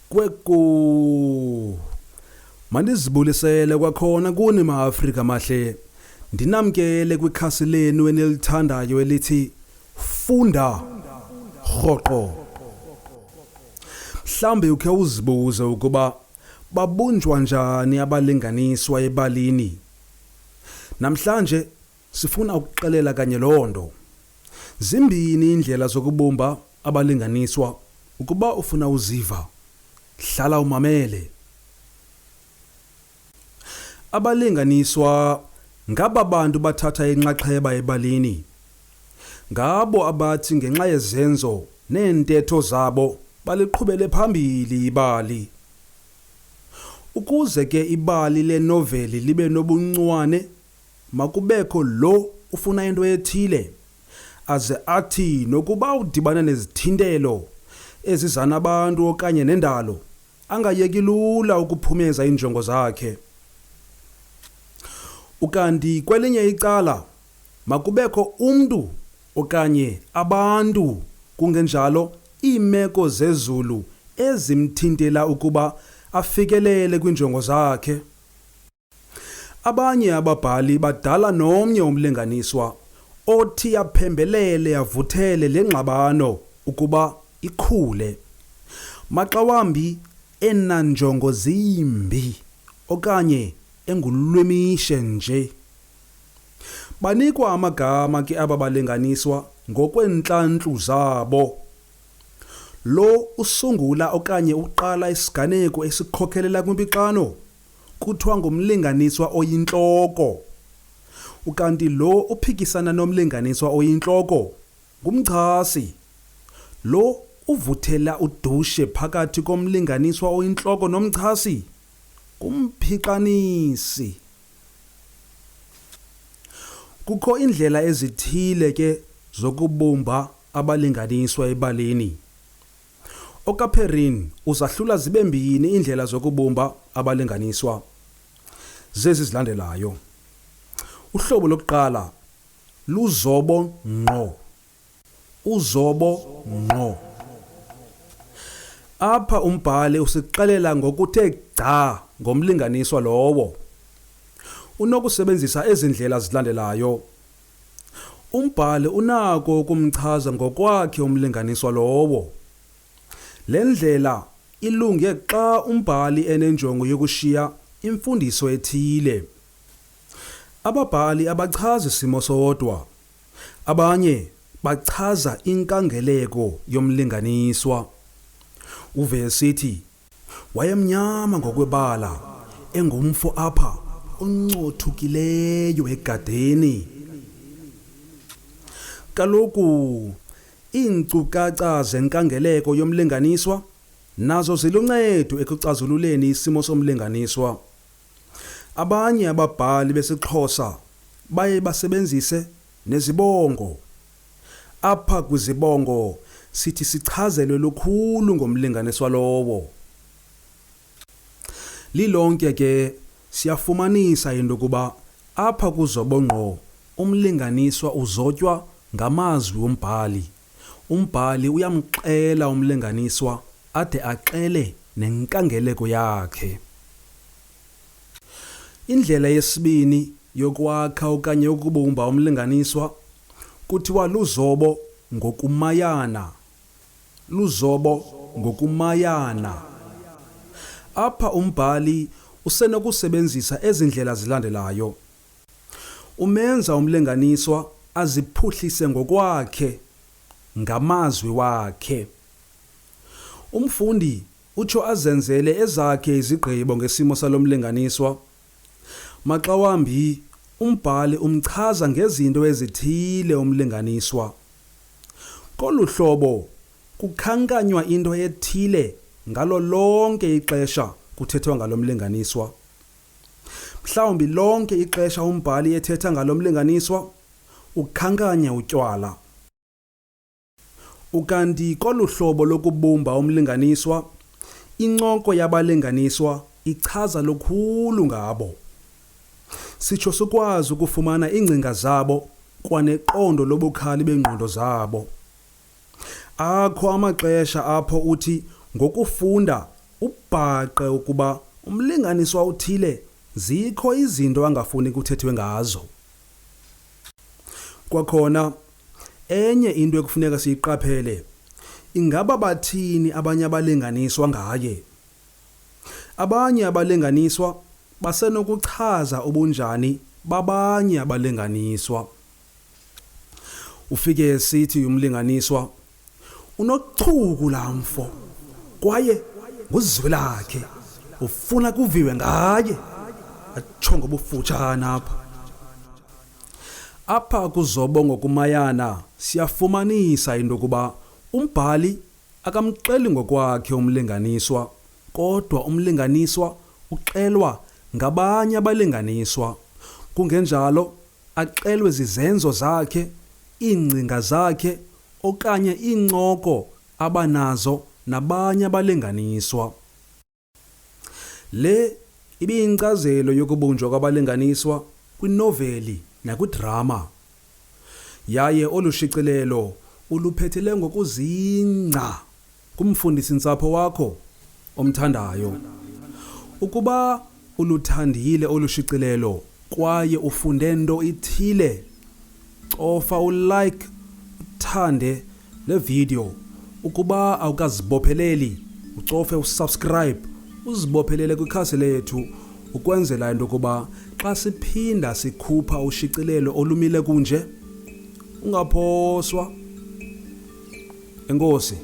Kweku mandizibulisele kwakhona kuni maAfrika mahle. Ndinamkele kwikhasi lenu enilithandayo elithi Funda Rhoqo. Mhlambe ukhe uzibuze ukuba babunjwa njani abalinganiswa ebalini. Namhlanje sifuna ukuxelela kanye lonto. Zimbini indlela zokubumba abalinganiswa. Ukuba ufuna uziva, hlala umamele. Abalinganiswa ngaba bantu bathatha inxaxheba ebalini. Ngabo abathi ngenxa yezenzo neentetho zabo baliqhubele phambili ibali. Ukuze ke ibali lenoveli libe nobuncuane, makubekho lo ufuna into ethile, aze athi nokuba udibana nezithintelo ezizana abantu okanye nendalo, angayeki lula ukuphumeza injongo zakhe. Ukanti kwelinye icala makubekho umntu okanye abantu kungenjalo iimeko zezulu ezimthintela ukuba afikelele kwinjongo zakhe. Abanye ababhali badala nomnye umlinganiswa othi aphembelele avuthele lengxabano ukuba ikhule. Maxa wambi enanjongo zimbi okanye engulwemishe nje. Banikwa amagama ke aba balinganiswa ngokwentlantlu zabo. Lo usungula okanye uqala isiganeko esikhokhelela kwimpixano kuthiwa ngumlinganiswa oyintloko. Ukanti lo uphikisana nomlinganiswa oyintloko ngumchasi. Lo uvuthela udushe phakathi komlinganiswa oyintloko nomchasi kumphiqanisi. Kukho indlela ezithile ke zokubumba abalinganiswa ebalini. OkaPerin uzahlula zibe mbini indlela zokubumba abalinganiswa. Zezi zilandelayo. Uhlobo lokuqala luzobo ngqo. Uzobo ngqo. Apha umbhali usixelela ngokuthe gca ngomlinganiswa lowo. Unokusebenzisa ezindlela zilandelayo. Umbhali unako ukumchaza ngokwakhe umlinganiswa lowo. Le ndlela ilunge xa umbhali enenjongo yokushiya imfundiso ethile. Ababhali abachazi isimo sodwa. Abanye bachaza inkangeleko yomlinganiswa. Uvesithi wayemnyama ngokwebala, engumfo apha uncothukileyo egadeni. Kaloku iinkcukacha zenkangeleko yomlinganiswa nazo ziluncedo ekucazululeni isimo somlinganiswa. Abanye ababhali besiXhosa baye basebenzise nezibongo. Apha kwizibongo sithi sichazelwe lukhulu ngomlinganiswa lowo. Lilonke ke siyafumanisa into kuba apha kuzobo ngqo umlinganiswa uzotywa ngamazwi wombhali. Umbhali uyamxela umlinganiswa ade axele nenkangeleko yakhe. Indlela yesibini yokwakha okanye ukubumba umlinganiswa kuthiwa luzobo ngokumayana. Luzobo ngokumayana. Apha umbhali usenokusebenzisa ezindlela zilandelayo. Umenza umlinganiswa aziphuhlise ngokwakhe ngamazwi wakhe. Umfundi utsho azenzele ezakhe izigqibo ngesimo salomlinganiswa. Maxa wambi umbhali umchaza ngezinto ezithile umlinganiswa. Kolu hlobo kukhankanywa into ethile ngalo lonke ixesha kuthethwa ngalomlinganiswa. Mhlawumbi lonke ixesha umbhali ethetha ngalomlinganiswa ukhankanya utywala. Ukanti kolu hlobo lokubumba umlinganiswa, incoko yabalinganiswa ichaza lukhulu ngabo. Sitsho sikwazi ukufumana iingcinga zabo kwaneqondo lobukhali bengqondo zabo. Akho amaxesha apho uthi ngokufunda ubhaqe ukuba umlinganiswa uthile zikho izinto angafuni kuthethwe ngazo. Kwakhona enye into ekufuneka siyiqaphele, ingaba bathini abanye abalinganiswa ngaye? Abanye abalinganiswa basenokuchaza ubunjani babanye abalinganiswa. Ufike sithi umlinganiswa, unochuku lamfo kwaye nguzwe lakhe, ufuna kuviwe ngaye, atsho ngobufutshane apha. Apha kuzobo ngokumayana siyafumanisa into yokuba umbhali akamxeli ngokwakhe umlinganiswa, kodwa umlinganiswa uxelwa ngabanye abalinganiswa. Kungenjalo axelwe zizenzo zakhe, iingcinga zakhe okanye iincoko abanazo nabanye abalinganiswa. Le ibiyinkcazelo yokubunjwa kwabalinganiswa kwinoveli nakwidrama. Yaye olu shicilelo uluphethele ngokuzingca kumfundisi-ntsapho wakho omthandayo. Ukuba uluthandile olu shicilelo kwaye ufunde nto ithile, cofa ulike, uthande le video. Ukuba awukazibopheleli, ucofe usubscribe, uzibophelele kwikhasi lethu ukwenzela into yokuba xa siphinda sikhupha ushicilelo olumile kunje, ungaphoswa. Enkosi.